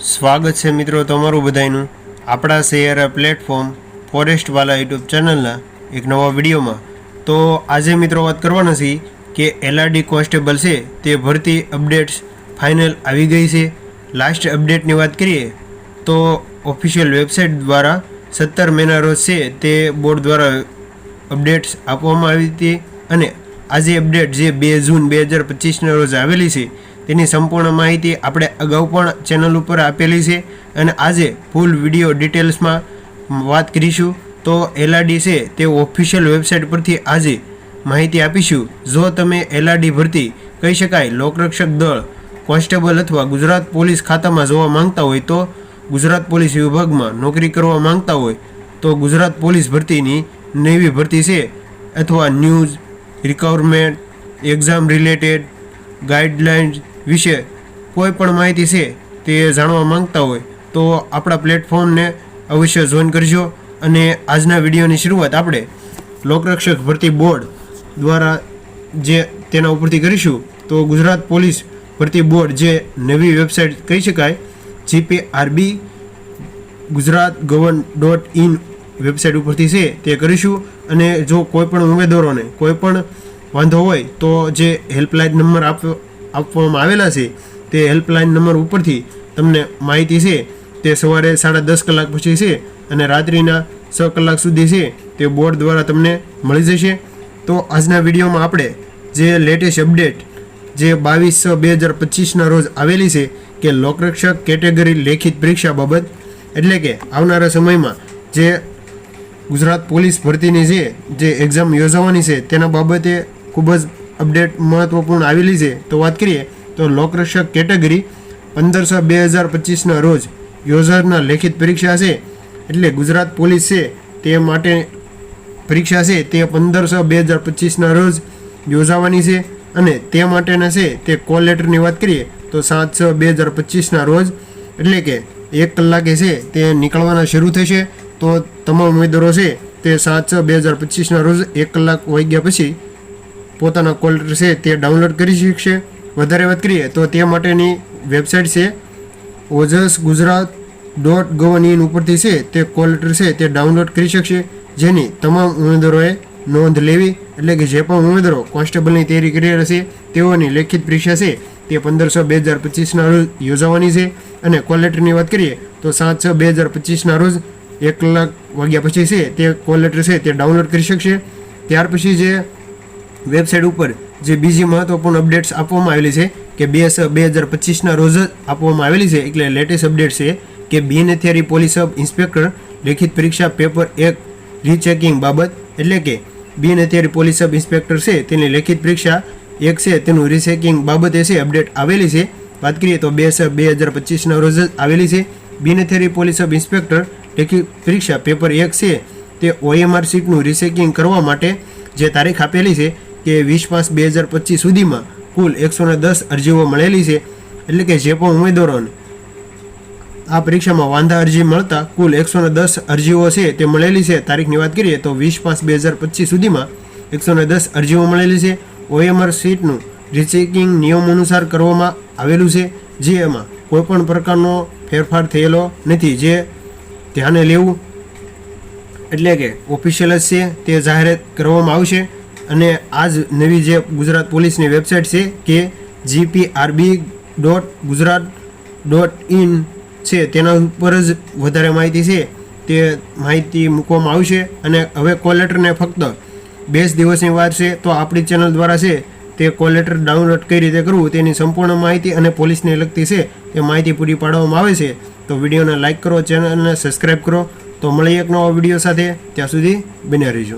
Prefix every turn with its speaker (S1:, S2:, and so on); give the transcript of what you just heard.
S1: સ્વાગત છે મિત્રો તમારું બધાનું આપણા શહેર પ્લેટફોર્મ ફોરેસ્ટવાલા યુટ્યુબ ચેનલના એક નવા વિડીયોમાં। તો આજે મિત્રો વાત કરવાના છે કે LRD કોન્સ્ટેબલ છે તે ભરતી અપડેટ્સ ફાઇનલ આવી ગઈ છે। લાસ્ટ અપડેટની વાત કરીએ તો ઓફિશિયલ વેબસાઇટ દ્વારા 17 મેના રોજ છે તે બોર્ડ દ્વારા અપડેટ્સ આપવામાં આવી હતી અને આજે અપડેટ જે 2 જૂન 2025ના રોજ આવેલી છે તેની સંપૂર્ણ માહિતી આપણે અગાઉ પણ ચેનલ ઉપર આપેલી છે અને આજે ફૂલ વિડીયો ડિટેલ્સમાં વાત કરીશું। તો LRD છે તે ઓફિશિયલ વેબસાઇટ પરથી આજે માહિતી આપીશું। જો તમે LRD ભરતી કહી શકાય લોકરક્ષક દળ કોન્સ્ટેબલ અથવા ગુજરાત પોલીસ ખાતામાં જોવા માંગતા હોય તો ગુજરાત પોલીસ વિભાગમાં નોકરી કરવા માંગતા હોય તો ગુજરાત પોલીસ ભરતીની નવી ભરતી છે અથવા news requirement exam related guidelines વિશે કોઈ પણ માહિતી છે તે જાણવા માંગતા હોય તો આપણા પ્લેટફોર્મને અવશ્ય જોઈન કરજો। અને આજના વિડીયોની શરૂઆત આપણે લોકરક્ષક ભરતી બોર્ડ દ્વારા જે તેના ઉપરથી કરીશું। તો ગુજરાત પોલીસ ભરતી બોર્ડ જે નવી વેબસાઇટ કહી શકાય GPRB gujarat.gov.in વેબસાઇટ ઉપરથી છે તે કરીશું। અને જો કોઈ પણ ઉમેદવારોને કોઈ પણ વાંધો હોય તો જે હેલ્પલાઇન નંબર આપવામાં આવેલા છે તે હેલ્પલાઇન નંબર ઉપરથી તમને માહિતી છે તે સવારે 10:30 કલાક પછી છે અને રાત્રિના 6 કલાક સુધી છે તે બોર્ડ દ્વારા તમને મળી જશે। તો આજના વિડીયોમાં આપણે જે લેટેસ્ટ અપડેટ જે 22/6/2025ના રોજ આવેલી છે કે લોકરક્ષક કેટેગરી લેખિત પરીક્ષા બાબત એટલે કે આવનારા સમયમાં જે ગુજરાત પોલીસ ભરતીની જે એક્ઝામ યોજાવાની છે તેના બાબતે ખૂબ જ અપડેટ મહત્વપૂર્ણ આવેલી છે। તો વાત કરીએ તો લોકરક્ષક કેટેગરી 15/6/2025ના રોજ યોજાનાર લેખિત પરીક્ષા છે એટલે ગુજરાત પોલીસ છે તે માટે પરીક્ષા છે તે 15/6/2025ના રોજ યોજાવાની છે અને તે માટેના છે તે કોલ લેટરની વાત કરીએ તો 7/6/2025ના રોજ એટલે કે 1 કલાકે છે તે નીકળવાના શરૂ થશે। તો તમામ ઉમેદવારો છે તે 7/6/2025ના રોજ 1 કલાક વાગ્યા પછી પોતાના કોલ લેટર છે તે ડાઉનલોડ કરી શકશે। વધારે વાત કરીએ તો તે માટેની વેબસાઇટ છે OJSgujarat.gov.in ઉપરથી છે તે કોલ લેટર છે તે ડાઉનલોડ કરી શકશે જેની તમામ ઉમેદવારોએ નોંધ લેવી। એટલે કે જે પણ ઉમેદવારો કોન્સ્ટેબલની તૈયારી કરી રહ્યા છે તેઓની લેખિત પરીક્ષા છે તે 15/6/2025ના રોજ યોજાવાની છે અને કોલ લેટરની વાત કરીએ તો 7/6/2025ના રોજ 1 કલાક વાગ્યા પછી છે તે કોલ લેટર છે તે ડાઉનલોડ કરી શકશે। ત્યાર પછી જે વેબસાઇટ ઉપર જે બીજી મહત્વપૂર્ણ અપડેટ્સ આપવામાં આવેલી છે કે 2/6/2025ના રોજ આપવામાં આવેલી છે એટલે લેટેસ્ટ અપડેટ છે કે બિનહથિયારી પોલીસ સબ ઇન્સ્પેક્ટર લેખિત પરીક્ષા પેપર 1 રીચેકિંગ બાબત એટલે કે બિનહથિયારી પોલીસ સબ ઇન્સ્પેક્ટર છે તેની લેખિત પરીક્ષા 1 છે તેનું રીચેકિંગ બાબતે છે અપડેટ આવેલી છે। વાત કરીએ તો 2/6/2025ના રોજ આવેલી છે બિનહથિયારી પોલીસ સબ ઇન્સ્પેક્ટર લેખિત પરીક્ષા પેપર 1 છે તે OMR સીટનું રીચેકિંગ કરવા માટે જે તારીખ આપેલી છે કે 20/5/2025 સુધીમાં કુલ 110 અરજીઓ મળેલી છે। એટલે કે જે પણ ઉમેદવારોને આ પરીક્ષામાં વાંધા અરજી મળતા કુલ 110 અરજીઓ છે તે મળેલી છે। તારીખની વાત કરીએ તો 20/5/2025 સુધીમાં 110 અરજીઓ મળેલી છે। OMR સીટનું રીચેકિંગ નિયમ અનુસાર કરવામાં આવેલું છે જેમાં કોઈપણ પ્રકારનો ફેરફાર થયેલો નથી જે ધ્યાને લેવું। એટલે કે ઓફિશિયલ જ છે તે જાહેરાત કરવામાં આવશે અને આજ નવી જે ગુજરાત પોલીસની વેબસાઇટ છે કે GPRB.gujarat.in છે તેના ઉપર જ વધારે માહિતી છે તે માહિતી મૂકવામાં આવશે। અને હવે કોલ લેટરને ફક્ત 2 દિવસની વાર છે તો આપણી ચેનલ દ્વારા છે તે કોલ લેટર ડાઉનલોડ કઈ રીતે કરવું તેની સંપૂર્ણ માહિતી અને પોલીસને લગતી છે તે માહિતી પૂરી પાડવામાં આવે છે। તો વિડીયોને લાઇક કરો, ચેનલને સબસ્ક્રાઈબ કરો। તો મળીએ એક નવા વિડીયો સાથે, ત્યાં સુધી બન્યા રહેજો।